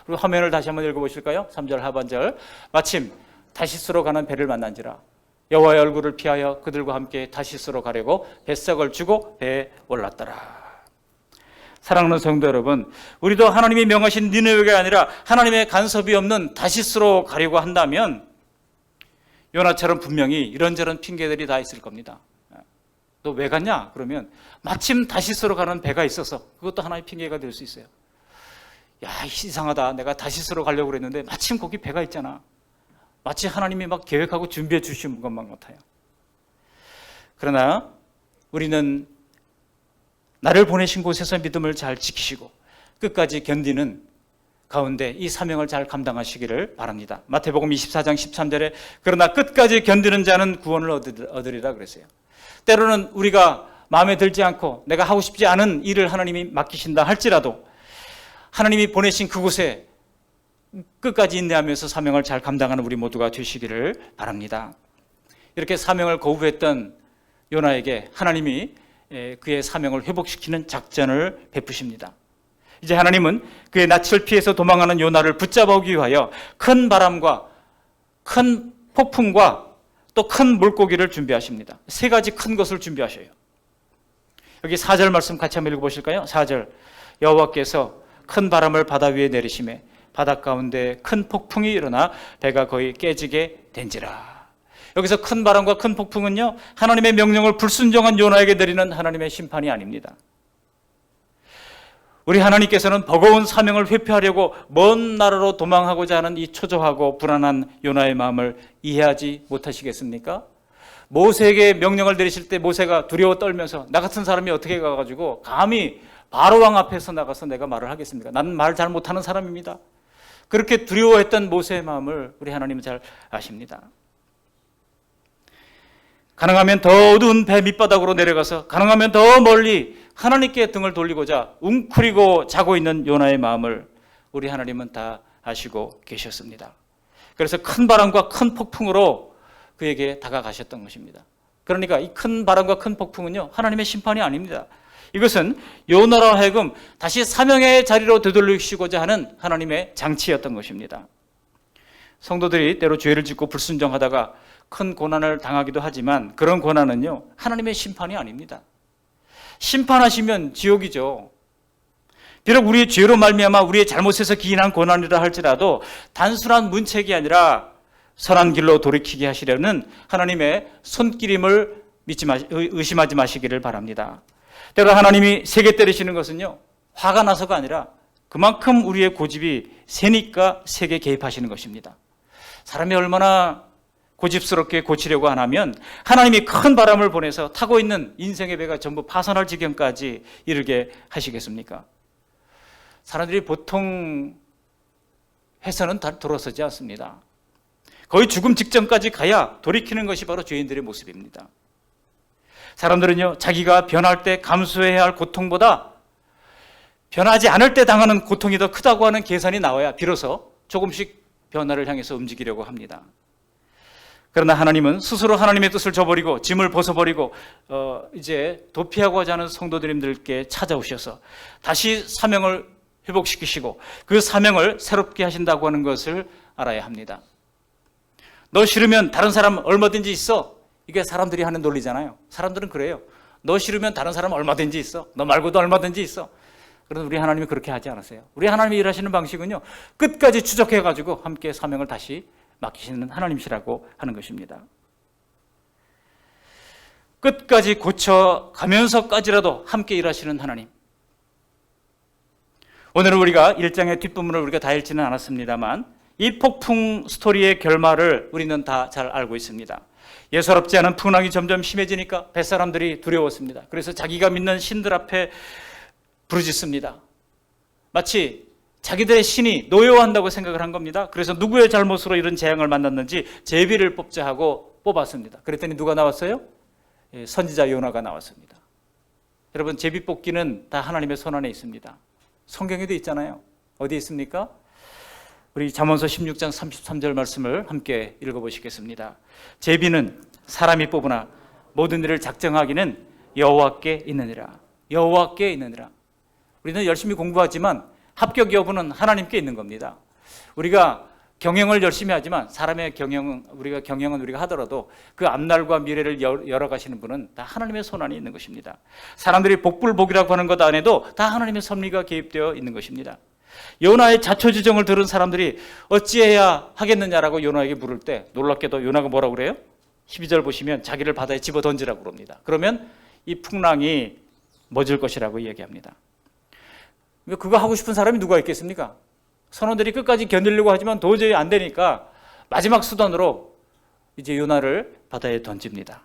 그리고 화면을 다시 한번 읽어보실까요? 3절 하반절. 마침 다시스로 가는 배를 만난지라 여호와의 얼굴을 피하여 그들과 함께 다시스로 가려고 뱃삭을 주고 배에 올랐더라. 사랑하는 성도 여러분, 우리도 하나님이 명하신 니느웨가 아니라 하나님의 간섭이 없는 다시스로 가려고 한다면 요나처럼 분명히 이런저런 핑계들이 다 있을 겁니다. 너 왜 갔냐? 그러면 마침 다시스로 가는 배가 있어서 그것도 하나의 핑계가 될 수 있어요. 야, 이상하다. 내가 다시스로 가려고 그랬는데 마침 거기 배가 있잖아. 마치 하나님이 막 계획하고 준비해 주신 것만 같아요. 그러나 우리는 나를 보내신 곳에서 믿음을 잘 지키시고 끝까지 견디는 가운데 이 사명을 잘 감당하시기를 바랍니다. 마태복음 24장 13절에 그러나 끝까지 견디는 자는 구원을 얻으리라 그랬어요. 때로는 우리가 마음에 들지 않고 내가 하고 싶지 않은 일을 하나님이 맡기신다 할지라도 하나님이 보내신 그곳에 끝까지 인내하면서 사명을 잘 감당하는 우리 모두가 되시기를 바랍니다. 이렇게 사명을 거부했던 요나에게 하나님이 그의 사명을 회복시키는 작전을 베푸십니다. 이제 하나님은 그의 낯을 피해서 도망하는 요나를 붙잡아오기 위하여 큰 바람과 큰 폭풍과 또 큰 물고기를 준비하십니다. 세 가지 큰 것을 준비하셔요. 여기 4절 말씀 같이 한번 읽어보실까요? 4절 여호와께서 큰 바람을 바다 위에 내리심에 바다 가운데 큰 폭풍이 일어나 배가 거의 깨지게 된지라. 여기서 큰 바람과 큰 폭풍은요, 하나님의 명령을 불순종한 요나에게 내리는 하나님의 심판이 아닙니다. 우리 하나님께서는 버거운 사명을 회피하려고 먼 나라로 도망하고자 하는 이 초조하고 불안한 요나의 마음을 이해하지 못하시겠습니까? 모세에게 명령을 내리실 때 모세가 두려워 떨면서 나 같은 사람이 어떻게 가가지고 감히 바로왕 앞에서 나가서 내가 말을 하겠습니까? 나는 말 잘 못하는 사람입니다. 그렇게 두려워했던 모세의 마음을 우리 하나님은 잘 아십니다. 가능하면 더 어두운 배 밑바닥으로 내려가서 가능하면 더 멀리 하나님께 등을 돌리고자 웅크리고 자고 있는 요나의 마음을 우리 하나님은 다 아시고 계셨습니다. 그래서 큰 바람과 큰 폭풍으로 그에게 다가가셨던 것입니다. 그러니까 이 큰 바람과 큰 폭풍은요, 하나님의 심판이 아닙니다. 이것은 요나로 하여금 다시 사명의 자리로 되돌리시고자 하는 하나님의 장치였던 것입니다. 성도들이 때로 죄를 짓고 불순종하다가 큰 고난을 당하기도 하지만 그런 고난은요, 하나님의 심판이 아닙니다. 심판하시면 지옥이죠. 비록 우리의 죄로 말미암아 우리의 잘못에서 기인한 고난이라 할지라도 단순한 문책이 아니라 선한 길로 돌이키게 하시려는 하나님의 손길임을 의심하지 마시기를 바랍니다. 때로 하나님이 세게 때리시는 것은요, 화가 나서가 아니라 그만큼 우리의 고집이 세니까 세게 개입하시는 것입니다. 사람이 얼마나 고집스럽게 고치려고 하면 하나님이 큰 바람을 보내서 타고 있는 인생의 배가 전부 파산할 지경까지 이르게 하시겠습니까? 사람들이 보통 해서는 다 돌아서지 않습니다. 거의 죽음 직전까지 가야 돌이키는 것이 바로 죄인들의 모습입니다. 사람들은요, 자기가 변할 때 감수해야 할 고통보다 변하지 않을 때 당하는 고통이 더 크다고 하는 계산이 나와야 비로소 조금씩 변화를 향해서 움직이려고 합니다. 그러나 하나님은 스스로 하나님의 뜻을 저버리고 짐을 벗어버리고 이제 도피하고자 하는 성도들님들께 찾아오셔서 다시 사명을 회복시키시고 그 사명을 새롭게 하신다고 하는 것을 알아야 합니다. 너 싫으면 다른 사람 얼마든지 있어. 이게 사람들이 하는 논리잖아요. 사람들은 그래요. 너 싫으면 다른 사람 얼마든지 있어. 너 말고도 얼마든지 있어. 그런데 우리 하나님이 그렇게 하지 않으세요. 우리 하나님이 일하시는 방식은요, 끝까지 추적해가지고 함께 사명을 다시 맡기시는 하나님이시라고 하는 것입니다. 끝까지 고쳐가면서까지라도 함께 일하시는 하나님. 오늘은 우리가 1장의 뒷부분을 우리가 다 읽지는 않았습니다만 이 폭풍 스토리의 결말을 우리는 다 잘 알고 있습니다. 예사롭지 않은 풍랑이 점점 심해지니까 뱃사람들이 두려웠습니다. 그래서 자기가 믿는 신들 앞에 부르짖습니다. 마치 자기들의 신이 노여워한다고 생각을 한 겁니다. 그래서 누구의 잘못으로 이런 재앙을 만났는지 제비를 뽑자 하고 뽑았습니다. 그랬더니 누가 나왔어요? 선지자 요나가 나왔습니다. 여러분, 제비 뽑기는 다 하나님의 손 안에 있습니다. 성경에도 있잖아요. 어디 있습니까? 우리 잠언서 16장 33절 말씀을 함께 읽어보시겠습니다. 제비는 사람이 뽑으나 모든 일을 작정하기는 여호와께 있느니라. 여호와께 있느니라. 우리는 열심히 공부하지만 합격 여부는 하나님께 있는 겁니다. 우리가 경영을 열심히 하지만 사람의 경영은 우리가 하더라도 그 앞날과 미래를 열어가시는 분은 다 하나님의 손안에 있는 것입니다. 사람들이 복불복이라고 하는 것 안에도 다 하나님의 섭리가 개입되어 있는 것입니다. 요나의 자초지종을 들은 사람들이 어찌해야 하겠느냐라고 요나에게 물을 때 놀랍게도 요나가 뭐라고 그래요? 12절 보시면 자기를 바다에 집어 던지라고 그럽니다. 그러면 이 풍랑이 멎을 것이라고 이야기합니다. 그거 하고 싶은 사람이 누가 있겠습니까? 선원들이 끝까지 견디려고 하지만 도저히 안 되니까 마지막 수단으로 이제 요나를 바다에 던집니다.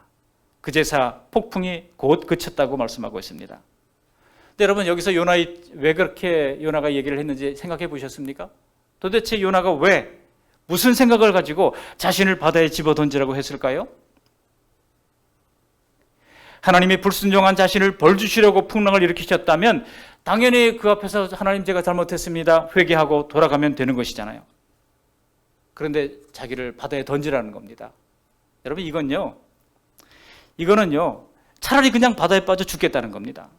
그제서 폭풍이 곧 그쳤다고 말씀하고 있습니다. 근데 여러분, 여기서 왜 그렇게 요나가 얘기를 했는지 생각해 보셨습니까? 도대체 요나가 무슨 생각을 가지고 자신을 바다에 집어 던지라고 했을까요? 하나님이 불순종한 자신을 벌 주시려고 풍랑을 일으키셨다면 당연히 그 앞에서 하나님, 제가 잘못했습니다, 회개하고 돌아가면 되는 것이잖아요. 그런데 자기를 바다에 던지라는 겁니다. 여러분, 이거는요 차라리 그냥 바다에 빠져 죽겠다는 겁니다.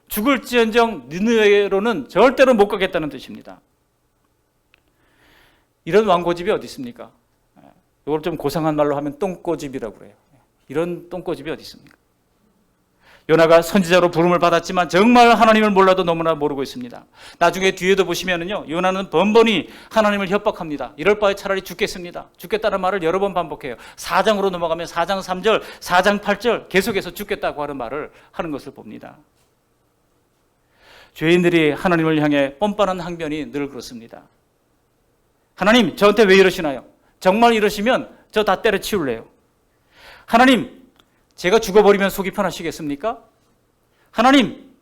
죽을지언정 니느웨로는 절대로 못 가겠다는 뜻입니다. 이런 완고집이 어디 있습니까? 이걸 좀 고상한 말로 하면 똥꼬집이라고 그래요. 이런 똥꼬집이 어디 있습니까? 요나가 선지자로 부름을 받았지만 정말 하나님을 몰라도 너무나 모르고 있습니다. 나중에 뒤에도 보시면은요, 요나는 번번이 하나님을 협박합니다. 이럴 바에 차라리 죽겠습니다. 죽겠다는 말을 여러 번 반복해요. 4장으로 넘어가면 4장 3절, 4장 8절 계속해서 죽겠다고 하는 말을 하는 것을 봅니다. 죄인들이 하나님을 향해 뻔뻔한 항변이 늘 그렇습니다. 하나님, 저한테 왜 이러시나요? 정말 이러시면 저 다 때려치울래요. 하나님, 제가 죽어버리면 속이 편하시겠습니까? 하나님,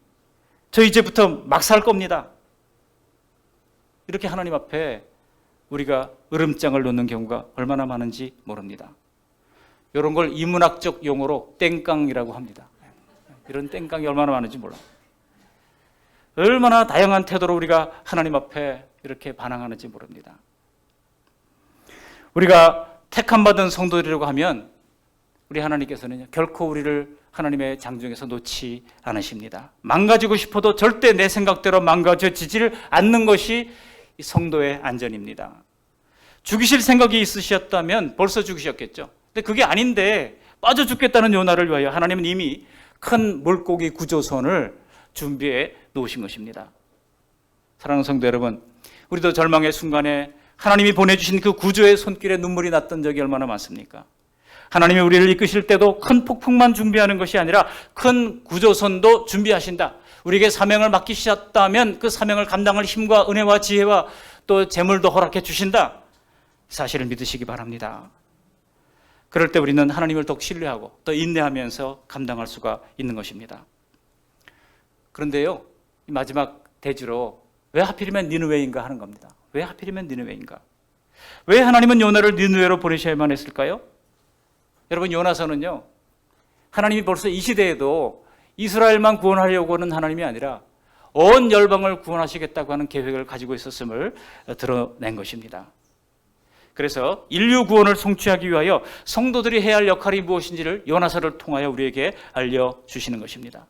저 이제부터 막 살 겁니다. 이렇게 하나님 앞에 우리가 으름장을 놓는 경우가 얼마나 많은지 모릅니다. 이런 걸 이문학적 용어로 땡깡이라고 합니다. 이런 땡깡이 얼마나 많은지 몰라요. 얼마나 다양한 태도로 우리가 하나님 앞에 이렇게 반항하는지 모릅니다. 우리가 택함받은 성도들이라고 하면 우리 하나님께서는 결코 우리를 하나님의 장중에서 놓지 않으십니다. 망가지고 싶어도 절대 내 생각대로 망가져지지를 않는 것이 이 성도의 안전입니다. 죽이실 생각이 있으셨다면 벌써 죽으셨겠죠. 근데 그게 아닌데 빠져 죽겠다는 요나를 위하여 하나님은 이미 큰 물고기 구조선을 준비해 놓으신 것입니다. 사랑하는 성도 여러분, 우리도 절망의 순간에 하나님이 보내주신 그 구조의 손길에 눈물이 났던 적이 얼마나 많습니까? 하나님이 우리를 이끄실 때도 큰 폭풍만 준비하는 것이 아니라 큰 구조선도 준비하신다. 우리에게 사명을 맡기셨다면 그 사명을 감당할 힘과 은혜와 지혜와 또 재물도 허락해 주신다. 사실을 믿으시기 바랍니다. 그럴 때 우리는 하나님을 더욱 신뢰하고 또 인내하면서 감당할 수가 있는 것입니다. 그런데요, 마지막 대주로 왜 하필이면 니느웨인가 하는 겁니다. 왜 하필이면 니느웨인가? 왜 하나님은 요나를 니느웨로 보내셔야만 했을까요? 여러분, 요나서는요, 하나님이 벌써 이 시대에도 이스라엘만 구원하려고 하는 하나님이 아니라 온 열방을 구원하시겠다고 하는 계획을 가지고 있었음을 드러낸 것입니다. 그래서 인류 구원을 성취하기 위하여 성도들이 해야 할 역할이 무엇인지를 요나서를 통하여 우리에게 알려주시는 것입니다.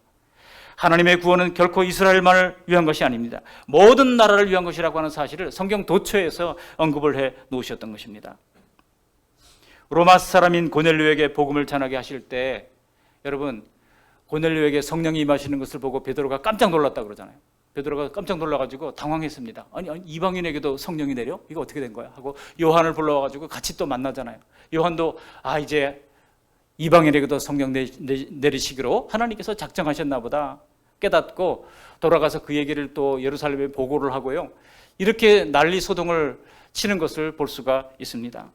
하나님의 구원은 결코 이스라엘만을 위한 것이 아닙니다. 모든 나라를 위한 것이라고 하는 사실을 성경 도처에서 언급을 해 놓으셨던 것입니다. 로마 사람인 고넬료에게 복음을 전하게 하실 때 여러분, 고넬료에게 성령이 임하시는 것을 보고 베드로가 깜짝 놀랐다고 그러잖아요. 베드로가 깜짝 놀라가지고 당황했습니다. 아니 이방인에게도 성령이 내려? 이거 어떻게 된 거야? 하고 요한을 불러와가지고 같이 또 만나잖아요. 요한도 이제 이방인에게도 성령 내리시기로 하나님께서 작정하셨나 보다 깨닫고 돌아가서 그 얘기를 또 예루살렘에 보고를 하고요. 이렇게 난리 소동을 치는 것을 볼 수가 있습니다.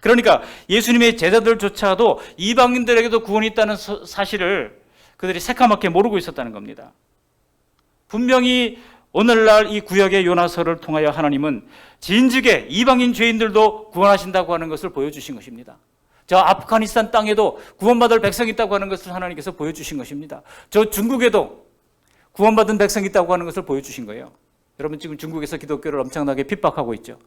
그러니까 예수님의 제자들조차도 이방인들에게도 구원이 있다는 사실을 그들이 새까맣게 모르고 있었다는 겁니다. 분명히 오늘날 이 구약의 요나서를 통하여 하나님은 진즉에 이방인 죄인들도 구원하신다고 하는 것을 보여주신 것입니다. 저 아프가니스탄 땅에도 구원받을 백성이 있다고 하는 것을 하나님께서 보여주신 것입니다. 저 중국에도 구원받은 백성이 있다고 하는 것을 보여주신 거예요. 여러분, 지금 중국에서 기독교를 엄청나게 핍박하고 있죠.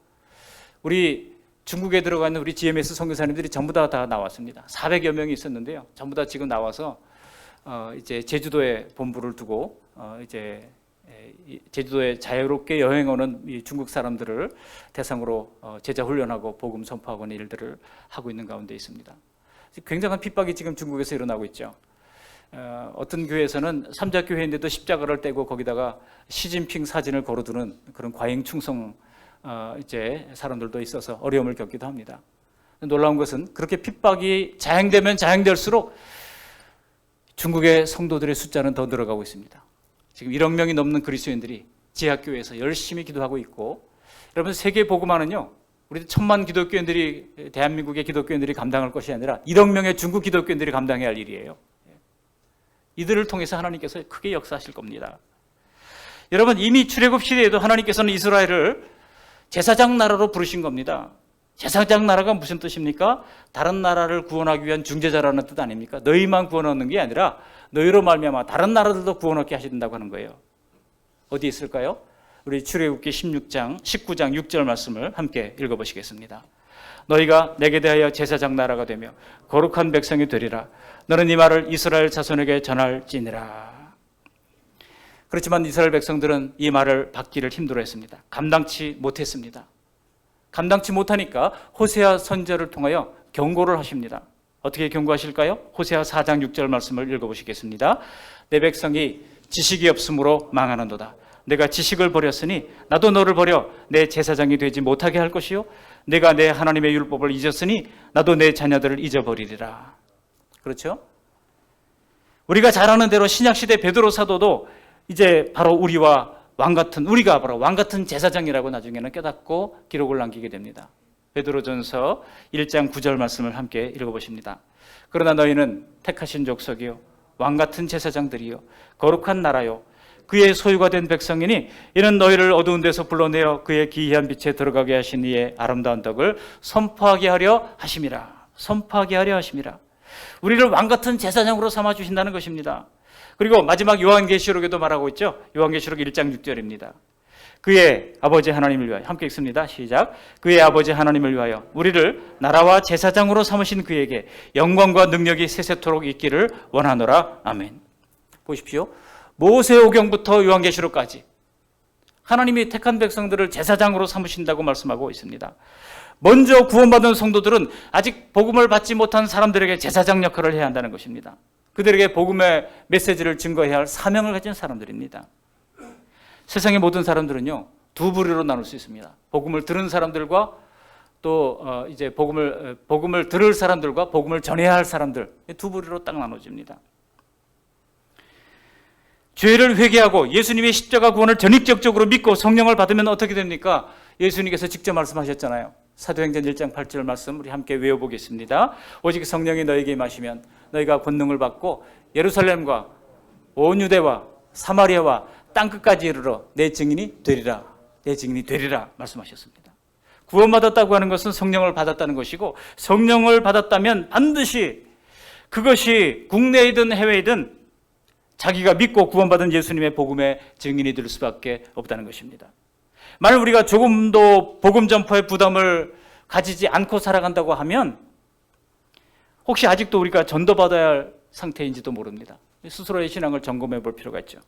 우리 중국에 들어가 있는 우리 GMS 선교사님들이 전부 다 나왔습니다. 400여 명이 있었는데요. 전부 다 지금 나와서 이제 제주도에 본부를 두고 이제 제주도에 자유롭게 여행 오는 이 중국 사람들을 대상으로 제자 훈련하고 복음 선포하고 하는 일들을 하고 있는 가운데 있습니다. 굉장한 핍박이 지금 중국에서 일어나고 있죠. 어떤 교회에서는 삼자교회인데도 십자가를 떼고 거기다가 시진핑 사진을 걸어두는 그런 과잉 충성 이제 사람들도 있어서 어려움을 겪기도 합니다. 놀라운 것은 그렇게 핍박이 자행되면 자행될수록 중국의 성도들의 숫자는 더 늘어가고 있습니다. 지금 1억 명이 넘는 그리스도인들이 지하교회에서 열심히 기도하고 있고, 여러분, 세계 복음화는요 우리 1,000만 기독교인들이, 대한민국의 기독교인들이 감당할 것이 아니라 1억 명의 중국 기독교인들이 감당해야 할 일이에요. 이들을 통해서 하나님께서 크게 역사하실 겁니다. 여러분, 이미 출애굽 시대에도 하나님께서는 이스라엘을 제사장 나라로 부르신 겁니다. 제사장 나라가 무슨 뜻입니까? 다른 나라를 구원하기 위한 중재자라는 뜻 아닙니까? 너희만 구원하는 게 아니라 너희로 말미암아 다른 나라들도 구원하게 하신다고 하는 거예요. 어디 있을까요? 우리 출애굽기 19장 6절 말씀을 함께 읽어보시겠습니다. 너희가 내게 대하여 제사장 나라가 되며 거룩한 백성이 되리라. 너는 이 말을 이스라엘 자손에게 전할지니라. 그렇지만 이스라엘 백성들은 이 말을 받기를 힘들어했습니다. 감당치 못했습니다. 감당치 못하니까 호세아 선지자를 통하여 경고를 하십니다. 어떻게 경고하실까요? 호세아 4장 6절 말씀을 읽어보시겠습니다. 내 백성이 지식이 없으므로 망하는도다. 내가 지식을 버렸으니 나도 너를 버려 내 제사장이 되지 못하게 할 것이요 내가 내 하나님의 율법을 잊었으니 나도 내 자녀들을 잊어버리리라. 그렇죠? 우리가 잘 아는 대로 신약시대 베드로 사도도 이제 바로 우리가 바로 왕 같은 제사장이라고 나중에는 깨닫고 기록을 남기게 됩니다. 베드로전서 1장 9절 말씀을 함께 읽어보십니다. 그러나 너희는 택하신 족속이요 왕 같은 제사장들이요 거룩한 나라요 그의 소유가 된 백성이니 이는 너희를 어두운 데서 불러내어 그의 기이한 빛에 들어가게 하신 이의 아름다운 덕을 선포하게 하려 하심이라. 선포하게 하려 하심이라. 우리를 왕 같은 제사장으로 삼아 주신다는 것입니다. 그리고 마지막 요한계시록에도 말하고 있죠. 요한계시록 1장 6절입니다. 그의 아버지 하나님을 위하여, 함께 읽습니다. 시작. 그의 아버지 하나님을 위하여 우리를 나라와 제사장으로 삼으신 그에게 영광과 능력이 세세토록 있기를 원하노라. 아멘. 보십시오. 모세오경부터 요한계시록까지 하나님이 택한 백성들을 제사장으로 삼으신다고 말씀하고 있습니다. 먼저 구원받은 성도들은 아직 복음을 받지 못한 사람들에게 제사장 역할을 해야 한다는 것입니다. 그들에게 복음의 메시지를 증거해야 할 사명을 가진 사람들입니다. 세상의 모든 사람들은요, 두 부류로 나눌 수 있습니다. 복음을 들은 사람들과 또 이제 복음을 들을 사람들과 복음을 전해야 할 사람들, 두 부류로 딱 나눠집니다. 죄를 회개하고 예수님의 십자가 구원을 전인격적으로 믿고 성령을 받으면 어떻게 됩니까? 예수님께서 직접 말씀하셨잖아요. 사도행전 1장 8절 말씀 우리 함께 외워보겠습니다. 오직 성령이 너에게 임하시면 너희가 권능을 받고 예루살렘과 온 유대와 사마리아와 땅끝까지 이르러 내 증인이 되리라. 내 증인이 되리라 말씀하셨습니다. 구원받았다고 하는 것은 성령을 받았다는 것이고, 성령을 받았다면 반드시 그것이 국내이든 해외이든 자기가 믿고 구원받은 예수님의 복음의 증인이 될 수밖에 없다는 것입니다. 만약 우리가 조금도 복음 전파의 부담을 가지지 않고 살아간다고 하면 혹시 아직도 우리가 전도받아야 할 상태인지도 모릅니다. 스스로의 신앙을 점검해 볼 필요가 있죠.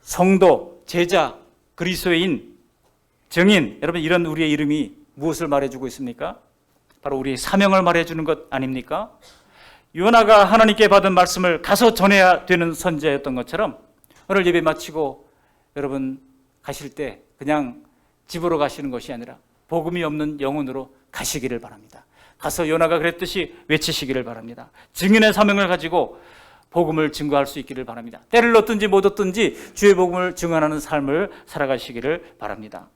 성도, 제자, 그리스도인, 증인, 여러분 이런 우리의 이름이 무엇을 말해주고 있습니까? 바로 우리의 사명을 말해주는 것 아닙니까? 요나가 하나님께 받은 말씀을 가서 전해야 되는 선지자였던 것처럼 오늘 예배 마치고 여러분 가실 때 그냥 집으로 가시는 것이 아니라 복음이 없는 영혼으로 가시기를 바랍니다. 가서 요나가 그랬듯이 외치시기를 바랍니다. 증인의 사명을 가지고 복음을 증거할 수 있기를 바랍니다. 때를 얻든지 못 얻든지 주의 복음을 증언하는 삶을 살아가시기를 바랍니다.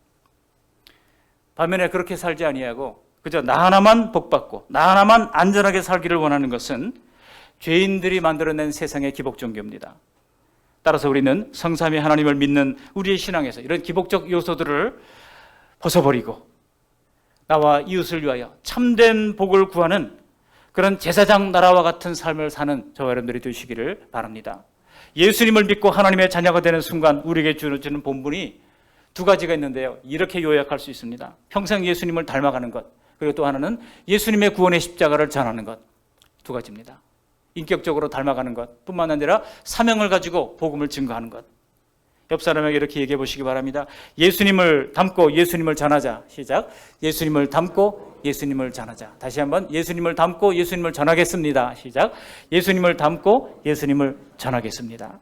반면에 그렇게 살지 아니하고 그저 나 하나만 복받고 나 하나만 안전하게 살기를 원하는 것은 죄인들이 만들어낸 세상의 기복 종교입니다. 따라서 우리는 성삼위 하나님을 믿는 우리의 신앙에서 이런 기복적 요소들을 벗어버리고 나와 이웃을 위하여 참된 복을 구하는 그런 제사장 나라와 같은 삶을 사는 저와 여러분들이 되시기를 바랍니다. 예수님을 믿고 하나님의 자녀가 되는 순간 우리에게 주어지는 본분이 두 가지가 있는데요. 이렇게 요약할 수 있습니다. 평생 예수님을 닮아가는 것, 그리고 또 하나는 예수님의 구원의 십자가를 전하는 것. 두 가지입니다. 인격적으로 닮아가는 것 뿐만 아니라 사명을 가지고 복음을 증거하는 것. 옆 사람에게 이렇게 얘기해 보시기 바랍니다. 예수님을 닮고 예수님을 전하자. 시작. 예수님을 닮고 예수님을 전하자. 다시 한번 예수님을 닮고 예수님을 전하겠습니다. 시작. 예수님을 닮고 예수님을 전하겠습니다.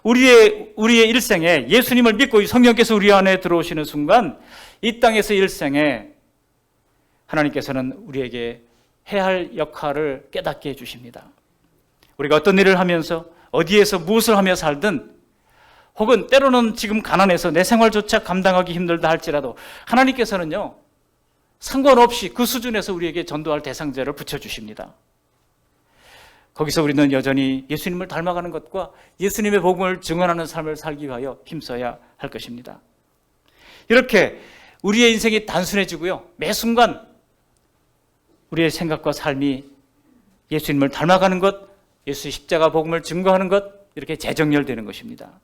우리의 일생에 예수님을 믿고 성령께서 우리 안에 들어오시는 순간 이 땅에서 일생에 하나님께서는 우리에게 해야 할 역할을 깨닫게 해주십니다. 우리가 어떤 일을 하면서 어디에서 무엇을 하며 살든 혹은 때로는 지금 가난해서 내 생활조차 감당하기 힘들다 할지라도 하나님께서는요, 상관없이 그 수준에서 우리에게 전도할 대상자를 붙여주십니다. 거기서 우리는 여전히 예수님을 닮아가는 것과 예수님의 복음을 증언하는 삶을 살기 위하여 힘써야 할 것입니다. 이렇게 우리의 인생이 단순해지고요, 매 순간 우리의 생각과 삶이 예수님을 닮아가는 것, 예수의 십자가 복음을 증거하는 것, 이렇게 재정렬되는 것입니다.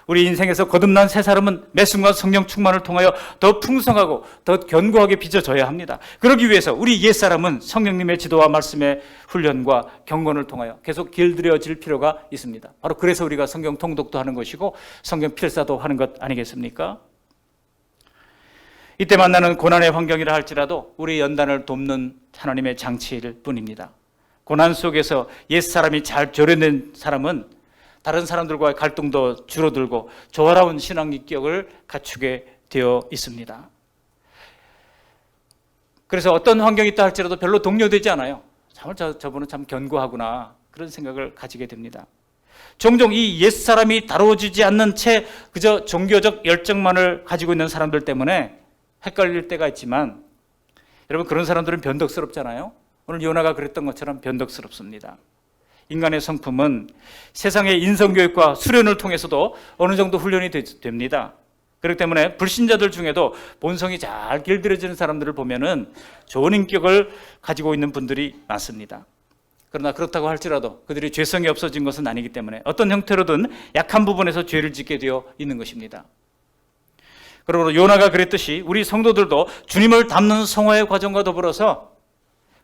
우리 인생에서 거듭난 새 사람은 매 순간 성령 충만을 통하여 더 풍성하고 더 견고하게 빚어져야 합니다. 그러기 위해서 우리 옛사람은 성령님의 지도와 말씀의 훈련과 경건을 통하여 계속 길들여질 필요가 있습니다. 바로 그래서 우리가 성경 통독도 하는 것이고 성경 필사도 하는 것 아니겠습니까? 이때 만나는 고난의 환경이라 할지라도 우리 연단을 돕는 하나님의 장치일 뿐입니다. 고난 속에서 옛사람이 잘 조련된 사람은 다른 사람들과의 갈등도 줄어들고 조화로운 신앙 인격을 갖추게 되어 있습니다. 그래서 어떤 환경이 있다 할지라도 별로 동요되지 않아요. 정말 저분은 참 견고하구나, 그런 생각을 가지게 됩니다. 종종 이 옛사람이 다루어지지 않는 채 그저 종교적 열정만을 가지고 있는 사람들 때문에 헷갈릴 때가 있지만, 여러분, 그런 사람들은 변덕스럽잖아요. 오늘 요나가 그랬던 것처럼 변덕스럽습니다. 인간의 성품은 세상의 인성교육과 수련을 통해서도 어느 정도 훈련이 됩니다. 그렇기 때문에 불신자들 중에도 본성이 잘 길들여지는 사람들을 보면은 좋은 인격을 가지고 있는 분들이 많습니다. 그러나 그렇다고 할지라도 그들이 죄성이 없어진 것은 아니기 때문에 어떤 형태로든 약한 부분에서 죄를 짓게 되어 있는 것입니다. 그러므로 요나가 그랬듯이 우리 성도들도 주님을 닮는 성화의 과정과 더불어서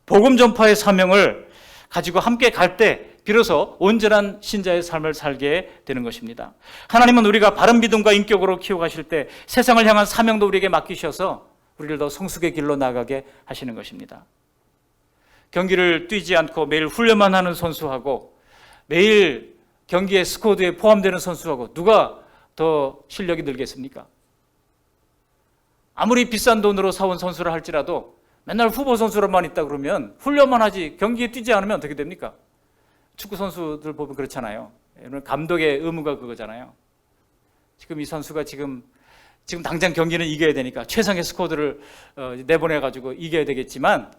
복음 전파의 사명을 가지고 함께 갈 때 비로소 온전한 신자의 삶을 살게 되는 것입니다. 하나님은 우리가 바른 믿음과 인격으로 키워가실 때 세상을 향한 사명도 우리에게 맡기셔서 우리를 더 성숙의 길로 나가게 하시는 것입니다. 경기를 뛰지 않고 매일 훈련만 하는 선수하고 매일 경기의 스쿼드에 포함되는 선수하고 누가 더 실력이 늘겠습니까? 아무리 비싼 돈으로 사온 선수를 할지라도 맨날 후보 선수로만 있다 그러면 훈련만 하지 경기에 뛰지 않으면 어떻게 됩니까? 축구 선수들 보면 그렇잖아요. 감독의 의무가 그거잖아요. 지금 이 선수가 지금 당장 경기는 이겨야 되니까 최상의 스쿼드를 내보내가지고 이겨야 되겠지만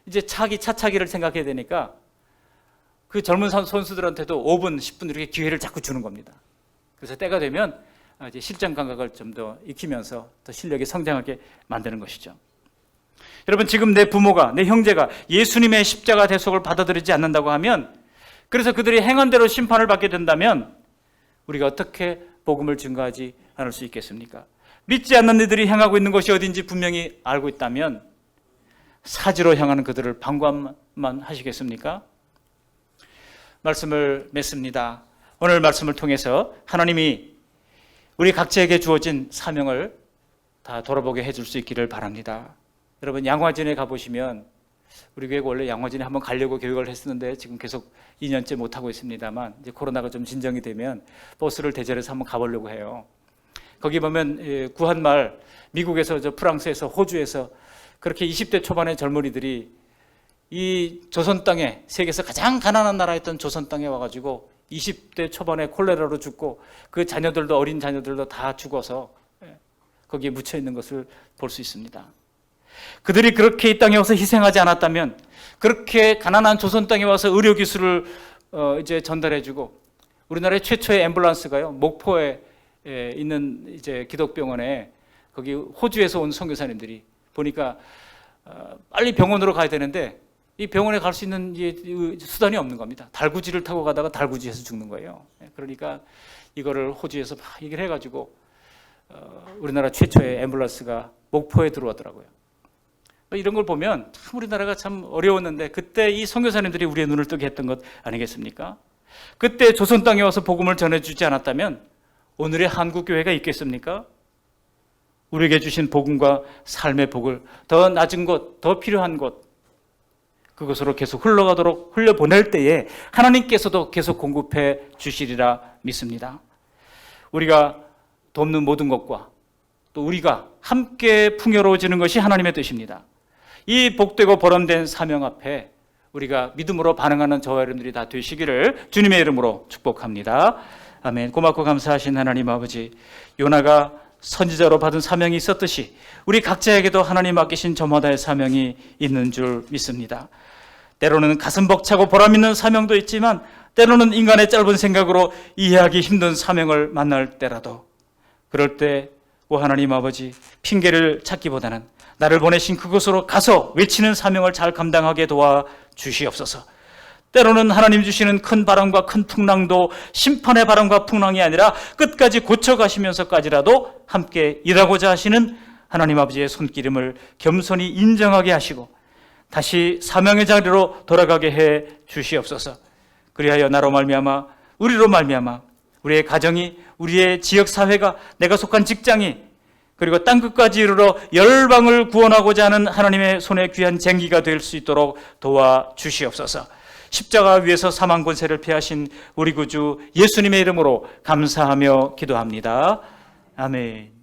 이제 차차기를 생각해야 되니까 그 젊은 선수들한테도 5분, 10분 이렇게 기회를 자꾸 주는 겁니다. 그래서 때가 되면 이제 실전 감각을 좀 더 익히면서 더 실력이 성장하게 만드는 것이죠. 여러분, 지금 내 부모가, 내 형제가 예수님의 십자가 대속을 받아들이지 않는다고 하면, 그래서 그들이 행한 대로 심판을 받게 된다면 우리가 어떻게 복음을 증거하지 않을 수 있겠습니까? 믿지 않는 이들이 행하고 있는 것이 어딘지 분명히 알고 있다면 사지로 향하는 그들을 방관만 하시겠습니까? 말씀을 맺습니다. 오늘 말씀을 통해서 하나님이 우리 각자에게 주어진 사명을 다 돌아보게 해줄 수 있기를 바랍니다. 여러분, 양화진에 가보시면, 우리 교회가 원래 양화진에 한번 가려고 계획을 했었는데 지금 계속 2년째 못하고 있습니다만, 이제 코로나가 좀 진정이 되면 버스를 대절해서 한번 가보려고 해요. 거기 보면 구한말, 미국에서, 프랑스에서, 호주에서 그렇게 20대 초반의 젊은이들이 이 조선 땅에, 세계에서 가장 가난한 나라였던 조선 땅에 와가지고 20대 초반에 콜레라로 죽고 그 자녀들도, 어린 자녀들도 다 죽어서 거기에 묻혀 있는 것을 볼 수 있습니다. 그들이 그렇게 이 땅에 와서 희생하지 않았다면, 그렇게 가난한 조선 땅에 와서 의료 기술을 이제 전달해주고, 우리나라의 최초의 앰뷸런스가요, 목포에 있는 이제 기독병원에, 거기 호주에서 온 선교사님들이 보니까 빨리 병원으로 가야 되는데 이 병원에 갈 수 있는 수단이 없는 겁니다. 달구지를 타고 가다가 달구지에서 죽는 거예요. 그러니까 이거를 호주에서 막 얘기를 해가지고 우리나라 최초의 앰뷸런스가 목포에 들어오더라고요. 이런 걸 보면 참 우리나라가 참 어려웠는데, 그때 이 선교사님들이 우리의 눈을 뜨게 했던 것 아니겠습니까? 그때 조선 땅에 와서 복음을 전해주지 않았다면 오늘의 한국교회가 있겠습니까? 우리에게 주신 복음과 삶의 복을 더 낮은 곳, 더 필요한 곳, 그것으로 계속 흘러가도록 흘려보낼 때에 하나님께서도 계속 공급해 주시리라 믿습니다. 우리가 돕는 모든 것과 또 우리가 함께 풍요로워지는 것이 하나님의 뜻입니다. 이 복되고 보람된 사명 앞에 우리가 믿음으로 반응하는 저와 여러분들이 다 되시기를 주님의 이름으로 축복합니다. 아멘. 고맙고 감사하신 하나님 아버지, 요나가 선지자로 받은 사명이 있었듯이 우리 각자에게도 하나님 맡기신 저마다의 사명이 있는 줄 믿습니다. 때로는 가슴 벅차고 보람 있는 사명도 있지만 때로는 인간의 짧은 생각으로 이해하기 힘든 사명을 만날 때라도, 그럴 때 오 하나님 아버지, 핑계를 찾기보다는 나를 보내신 그곳으로 가서 외치는 사명을 잘 감당하게 도와 주시옵소서. 때로는 하나님 주시는 큰 바람과 큰 풍랑도 심판의 바람과 풍랑이 아니라 끝까지 고쳐가시면서까지라도 함께 일하고자 하시는 하나님 아버지의 손길임을 겸손히 인정하게 하시고 다시 사명의 자리로 돌아가게 해 주시옵소서. 그리하여 나로 말미암아, 우리로 말미암아, 우리의 가정이, 우리의 지역사회가, 내가 속한 직장이, 그리고 땅끝까지 이르러 열방을 구원하고자 하는 하나님의 손에 귀한 쟁기가 될 수 있도록 도와주시옵소서. 십자가 위에서 사망 권세를 패하신 우리 구주 예수님의 이름으로 감사하며 기도합니다. 아멘.